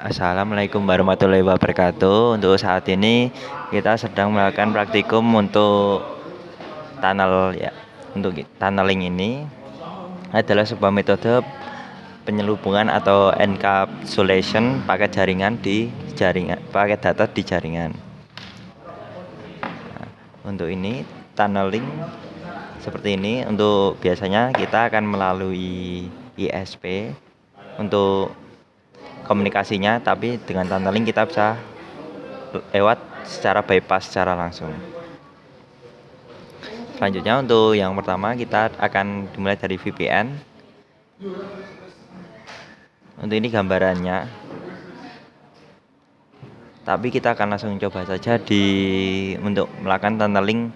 Assalamualaikum warahmatullahi wabarakatuh. Untuk saat ini kita sedang melakukan praktikum untuk tunnel ya. Untuk tunneling ini adalah sebuah metode penyelubungan atau encapsulation paket paket data di jaringan. Nah, untuk ini tunneling seperti ini. Untuk biasanya kita akan melalui ISP untuk komunikasinya, tapi dengan tunneling kita bisa lewat secara bypass secara langsung. Selanjutnya untuk yang pertama kita akan dimulai dari VPN. Untuk ini gambarannya, tapi kita akan langsung coba saja untuk melakukan tunneling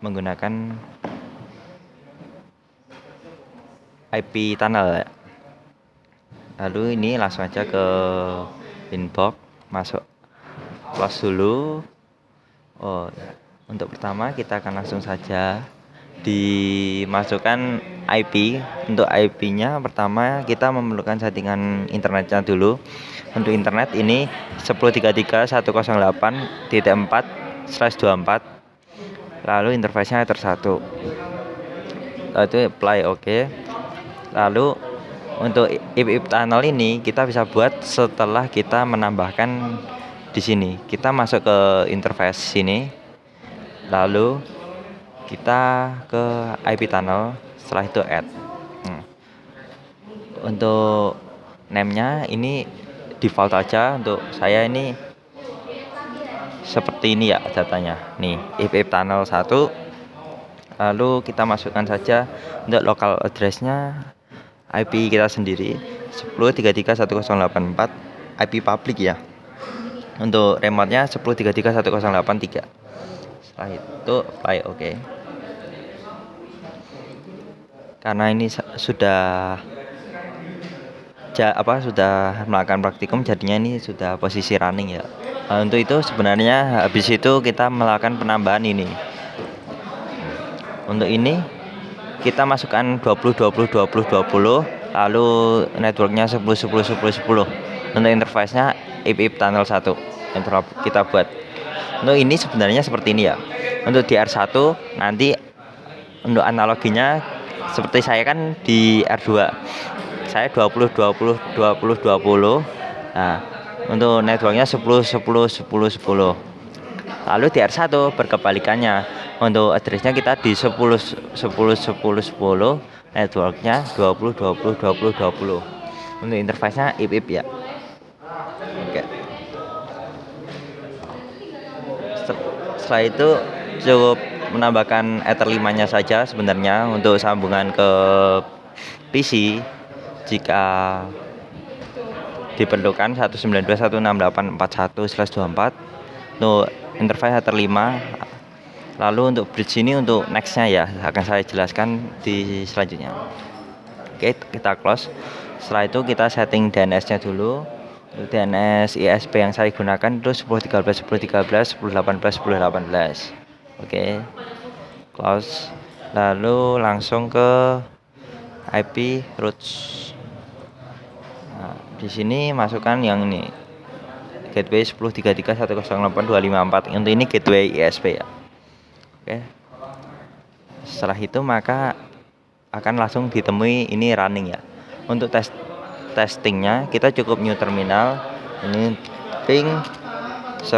menggunakan IP tunnel. Lalu ini langsung aja ke inbox, masuk close dulu. Untuk pertama kita akan langsung saja dimasukkan IP. Untuk IP-nya pertama kita memerlukan settingan internetnya dulu. Untuk internet ini 10.33.108.4/24. Lalu interface-nya Ether 1. Lalu itu apply oke. Lalu untuk IP tunnel ini kita bisa buat setelah kita menambahkan di sini. Kita masuk ke interface sini. Lalu kita ke IP tunnel, setelah itu add. Untuk name-nya ini default aja. Untuk saya ini seperti ini ya datanya. Nih, IP tunnel 1. Lalu kita masukkan saja untuk local address-nya IP kita sendiri 10.33.108.4 IP public ya. Untuk remote-nya 10.33.1083. Setelah itu apply oke. Karena ini sudah melakukan praktikum, jadinya ini sudah posisi running ya. Untuk itu sebenarnya habis itu kita melakukan penambahan ini. Untuk ini kita masukkan 20 lalu networknya 10. Untuk interface-nya IP tunnel 1 yang kita buat. Untuk ini sebenarnya seperti ini ya. Untuk DR1 nanti untuk analoginya seperti saya kan di R2. Saya 20. Nah, untuk networknya 10. Lalu DR1 berkebalikannya. Untuk addressnya kita di 10. Networknya 20. Untuk interface-nya IP ya. Oke. Setelah itu cukup menambahkan Ether 5-nya saja sebenarnya untuk sambungan ke PC jika diperlukan 192.168.41/24 untuk interface Ether 5. Lalu untuk bridge ini untuk next-nya ya akan saya jelaskan di selanjutnya. Oke, kita close. Setelah itu kita setting DNS-nya dulu. DNS ISP yang saya gunakan itu 10.13, 10.18. Oke. Close. Lalu langsung ke IP roots. Nah, di sini masukkan yang ini. Gateway 10.33.108.254. Untuk ini gateway ISP ya. Oke. Setelah itu maka akan langsung ditemui ini running ya. Untuk testingnya kita cukup new terminal. Ini ping 10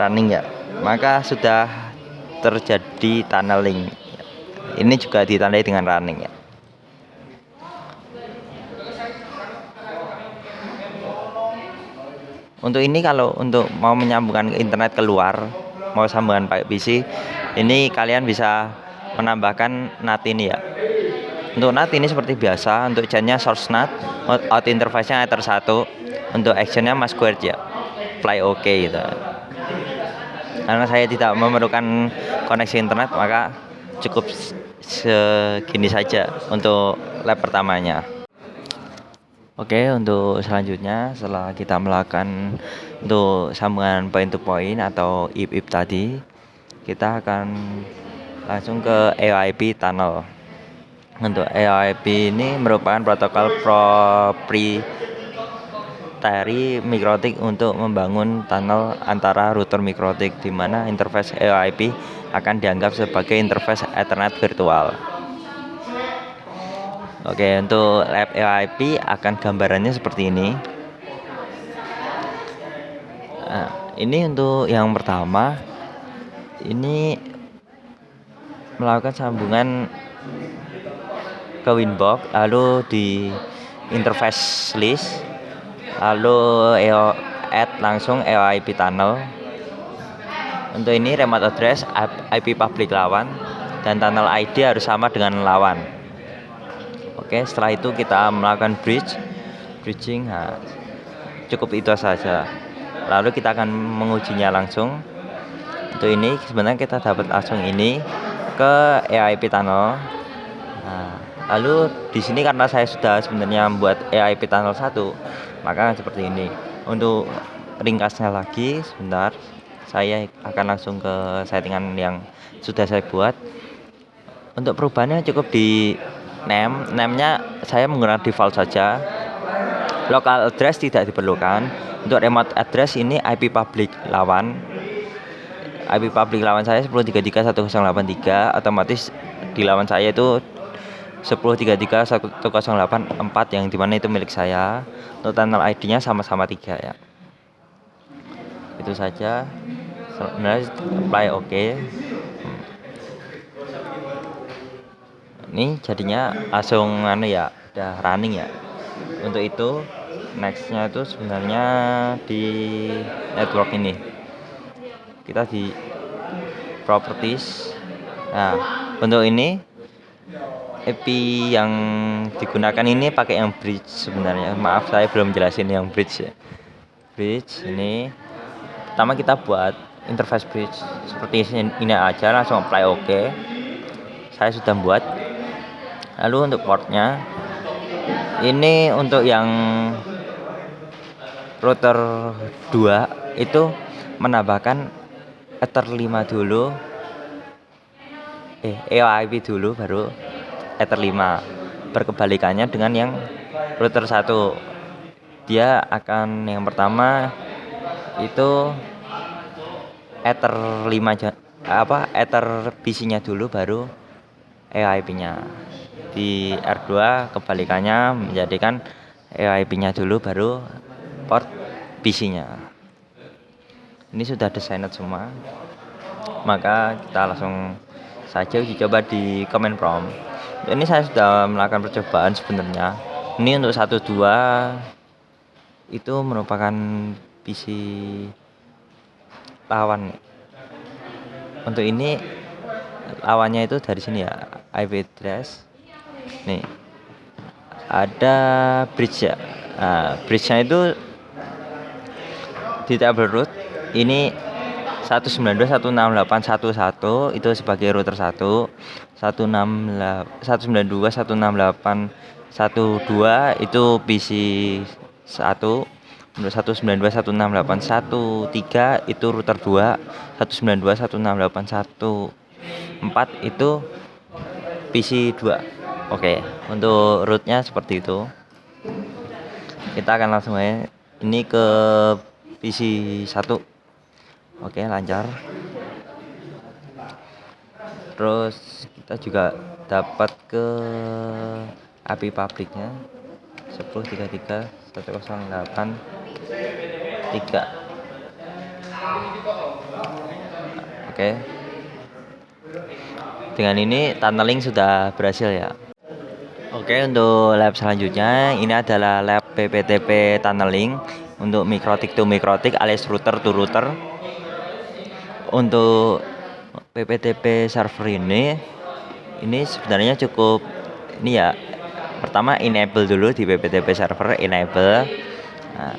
running ya. Maka sudah terjadi tunneling. Ini juga ditandai dengan running ya. Untuk ini kalau untuk mau menyambungkan ke internet keluar, mau sambungan pakai PC, ini kalian bisa menambahkan NAT ini ya. Untuk NAT ini seperti biasa, untuk chainnya source NAT, out interface-nya Ether 1, untuk action-nya Masquerade ya. Apply OK gitu. Karena saya tidak memerlukan koneksi internet, maka cukup segini saja untuk lab pertamanya. Oke, untuk selanjutnya setelah kita melakukan untuk sambungan point to point atau IP tadi, kita akan langsung ke EIP tunnel. Untuk EIP ini merupakan protokol proprietary mikrotik untuk membangun tunnel antara router mikrotik, di mana interface EIP akan dianggap sebagai interface Ethernet virtual. Oke, untuk lab EIP akan gambarannya seperti ini. Nah, ini untuk yang pertama, ini melakukan sambungan ke Winbox, lalu di interface list, lalu add langsung EIP tunnel. Untuk ini remote address, IP public lawan, dan tunnel ID harus sama dengan lawan. Oke, setelah itu kita melakukan bridging. Nah, cukup itu saja. Lalu kita akan mengujinya langsung. Untuk ini sebenarnya kita dapat langsung ini ke EIP tunnel. Nah, lalu di sini karena saya sudah sebenarnya membuat EIP tunnel 1, maka seperti ini. Untuk ringkasnya lagi, sebentar, saya akan langsung ke settingan yang sudah saya buat. Untuk perubahannya cukup di name-nya saya menggunakan default saja. Local address tidak diperlukan. Untuk remote address ini IP public lawan. IP public lawan saya 1033.1083, otomatis di lawan saya itu 1033.1084 yang dimana itu milik saya. Untuk tunnel ID-nya sama-sama 3 ya. Itu saja. Sebenarnya apply oke. Ini jadinya langsung ya, udah running ya. Untuk itu nextnya itu sebenarnya di network ini. Kita di properties. Nah, untuk ini IP yang digunakan ini pakai yang bridge sebenarnya. Maaf saya belum jelasin yang bridge ya. Bridge ini pertama kita buat interface bridge seperti ini aja, langsung apply oke. Saya sudah buat. Lalu untuk portnya ini untuk yang router 2 itu menambahkan Ether 5 dulu, EIP dulu baru Ether 5. Berkebalikannya dengan yang router 1, dia akan yang pertama itu Ether 5 Ether PC-nya dulu baru EIP-nya. Di R2 kebalikannya, menjadikan EIP-nya dulu baru port PC-nya. Ini sudah desained semua, maka kita langsung saja uji coba di command prompt. Ini saya sudah melakukan percobaan sebenarnya. Ini untuk 1.2 itu merupakan PC lawan. Untuk ini lawannya itu dari sini ya, IP address. Nih ada bridge ya. Nah, bridge-nya itu di table root ini 192.168.11 itu sebagai router 1, 192.168.12 itu PC 1, untuk 192.168.13 itu router 2, 192.168.14 itu PC 2. Oke, untuk rootnya seperti itu. Kita akan langsung aja ini ke PC 1. Oke, lancar. Terus kita juga dapat ke API publiknya 10.33.108.3. Oke. Dengan ini tunneling sudah berhasil ya. Oke, untuk lab selanjutnya ini adalah lab PPTP tunneling untuk mikrotik to mikrotik alias router to router. Untuk PPTP server ini sebenarnya cukup ini ya. Pertama enable dulu di PPTP server, enable. Nah,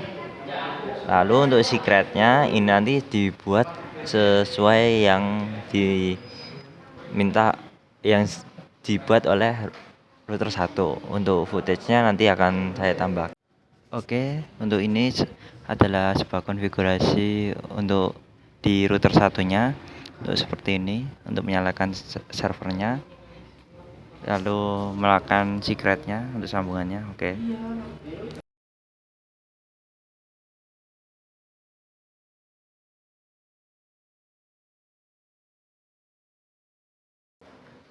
lalu untuk secretnya ini nanti dibuat sesuai yang diminta, yang dibuat oleh router 1. Untuk footage-nya nanti akan saya tambah. Oke, untuk ini adalah sebuah konfigurasi untuk di router satunya. Untuk seperti ini untuk menyalakan servernya. lalu melakukan secretnya untuk sambungannya. Oke.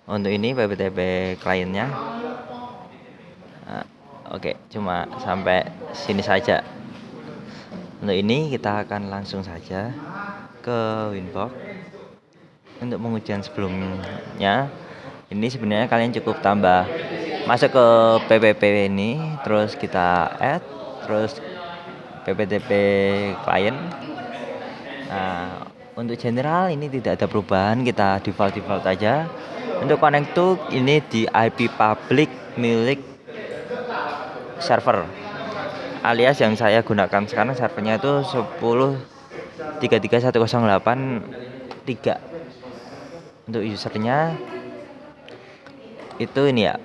Untuk ini PPTP kliennya. Oke, cuma sampai sini saja. Untuk ini kita akan langsung saja ke Winbox. Untuk pengujian sebelumnya, ini sebenarnya kalian cukup tambah masuk ke PPP ini, terus kita add, terus PPTP client. Nah, untuk general ini tidak ada perubahan, kita default aja. Untuk connect to ini di IP public milik server, alias yang saya gunakan sekarang servernya itu 10.33.108.3. Untuk usernya itu ini ya,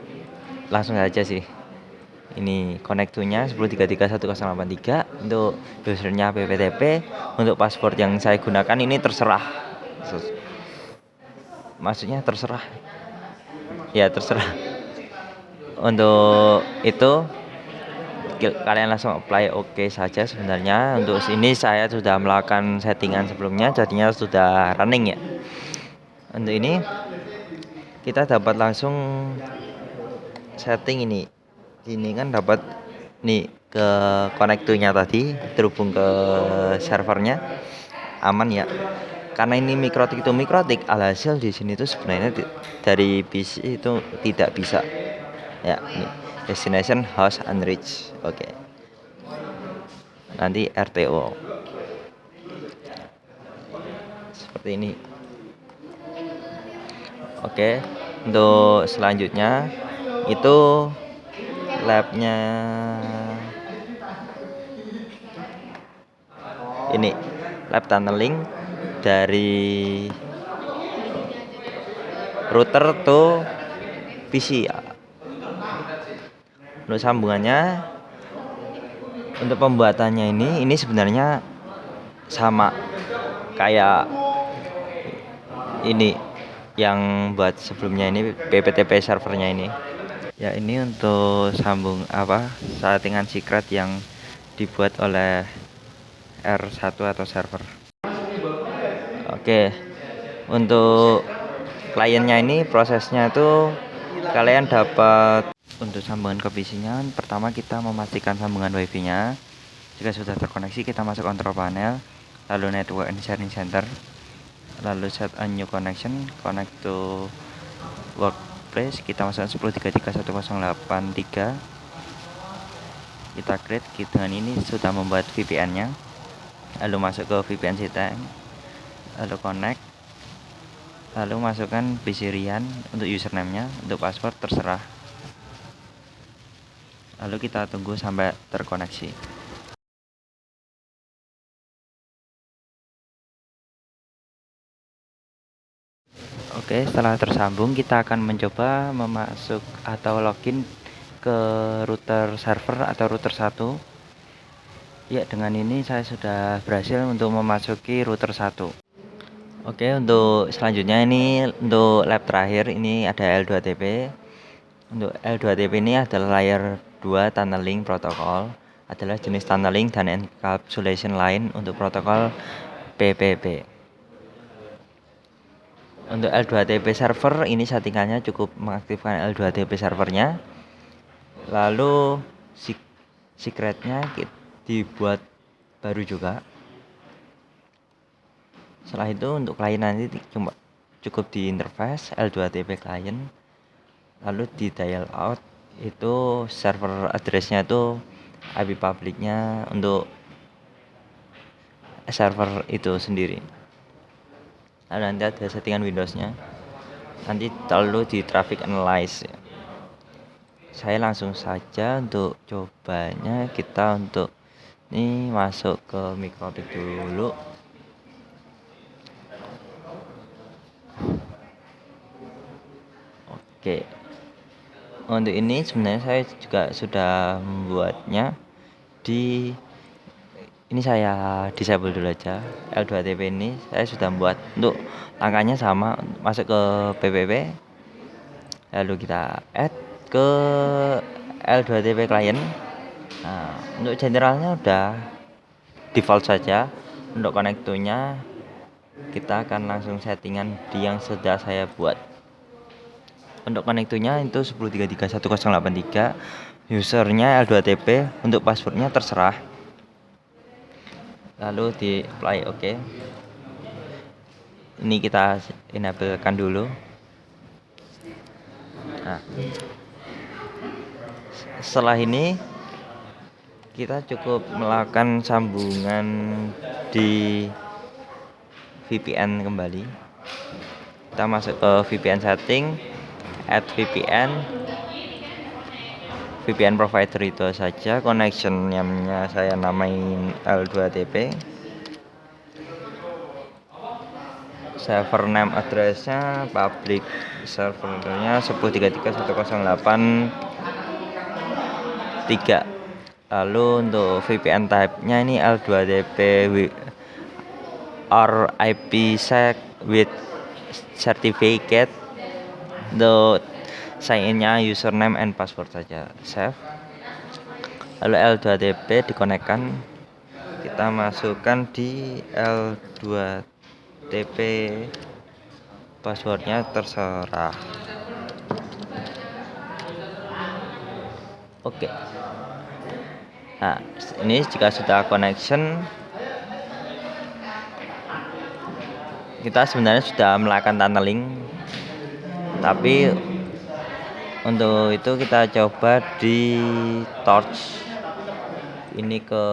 langsung saja sih. Ini connect to-nya 10.33.108.3 untuk usernya PPTP. Untuk password yang saya gunakan ini terserah. Maksudnya terserah. Ya, terserah. Untuk itu kalian langsung apply oke saja sebenarnya. Untuk ini saya sudah melakukan settingan sebelumnya, jadinya sudah running ya. Untuk ini kita dapat langsung setting ini kan dapat nih ke konektornya tadi terhubung ke servernya aman ya, karena ini mikrotik itu mikrotik, alhasil di sini tuh sebenarnya dari PC itu tidak bisa ya. Ini destination host unreached. Oke. Nanti RTO seperti ini. Oke, untuk selanjutnya itu labnya ini, lab tunneling dari router to PC ya. Untuk sambungannya, untuk pembuatannya ini sebenarnya sama kayak ini yang buat sebelumnya, ini PPTP servernya ini ya. Ini untuk sambung settingan secret yang dibuat oleh R1 atau server. Oke, untuk kliennya ini prosesnya itu kalian dapat untuk sambungan ke PC-nya. Pertama kita memastikan sambungan WiFi-nya. Jika sudah terkoneksi, kita masuk control panel, lalu network and sharing center, lalu set a new connection, connect to workplace. Kita masukkan 10.33.108.3. Kita create. Dengan ini sudah membuat VPN-nya. Lalu masuk ke VPN setting, lalu connect, lalu masukkan PC Rian untuk username-nya. Untuk password terserah. Lalu kita tunggu sampai terkoneksi. Oke, setelah tersambung kita akan mencoba memasuk atau login ke router server atau router 1. Ya, dengan ini saya sudah berhasil untuk memasuki router 1. Oke, untuk selanjutnya ini untuk lab terakhir ini ada L2TP. Untuk L2TP ini adalah layer 2 tunneling protokol, adalah jenis tunneling dan encapsulation lain untuk protokol PPP. Untuk L2TP server ini settingannya cukup mengaktifkan L2TP servernya. Lalu secretnya dibuat baru juga. Setelah itu untuk klien nanti cuma cukup di interface L2TP client, lalu di dial out itu server addressnya itu IP publicnya untuk server itu sendiri. Lalu nanti ada settingan Windowsnya, nanti lalu di traffic analyze ya. Saya langsung saja untuk cobanya, kita untuk ini masuk ke mikrotik dulu. Oke, untuk ini sebenarnya saya juga sudah membuatnya di ini. Saya disable dulu aja L2TP ini, saya sudah membuat. Untuk langkahnya sama, masuk ke PPP, lalu kita add ke L2TP client. Nah, untuk generalnya udah default saja. Untuk konektornya kita akan langsung settingan di yang sudah saya buat. Untuk konektornya itu 10.331.083, usernya L2TP, untuk passwordnya terserah. Lalu di apply OK. Ini kita enablekan dulu. Nah, setelah ini kita cukup melakukan sambungan di VPN kembali. Kita masuk ke VPN setting, add VPN provider itu saja. Connection name-nya saya namain L2TP. Server name address-nya public, servernya 10.331.083. Lalu untuk VPN type-nya ini L2TP or IPsec with certificate. Untuk sign-in-nya username and password saja, save. Lalu L2TP dikonekkan, kita masukkan di L2TP, passwordnya terserah. Oke. Nah, ini jika sudah connection, kita sebenarnya sudah melakukan tunneling, tapi untuk itu kita coba di torch ini ke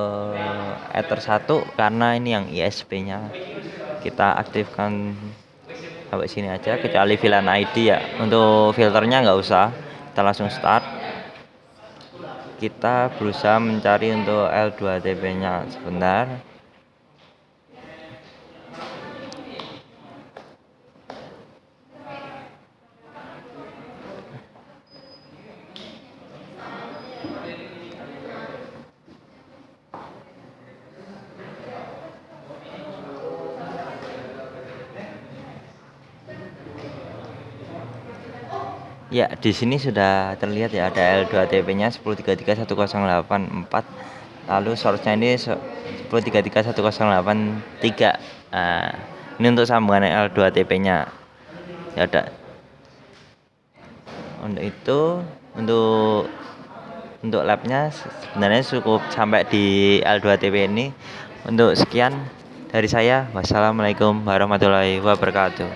Ether 1 karena ini yang ISP nya kita aktifkan sampai sini aja, kecuali VLAN ID ya. Untuk filternya nggak usah, kita langsung start. Kita berusaha mencari untuk L2TP nya sebentar. Ya, di sini sudah terlihat ya, ada L2TP-nya 10.331.084. Lalu source-nya ini 10.331.083. Nah, ini untuk sambungan L2TP-nya. Ya ada. Untuk itu, untuk lab-nya sebenarnya cukup sampai di L2TP ini. Untuk sekian dari saya. Wassalamualaikum warahmatullahi wabarakatuh.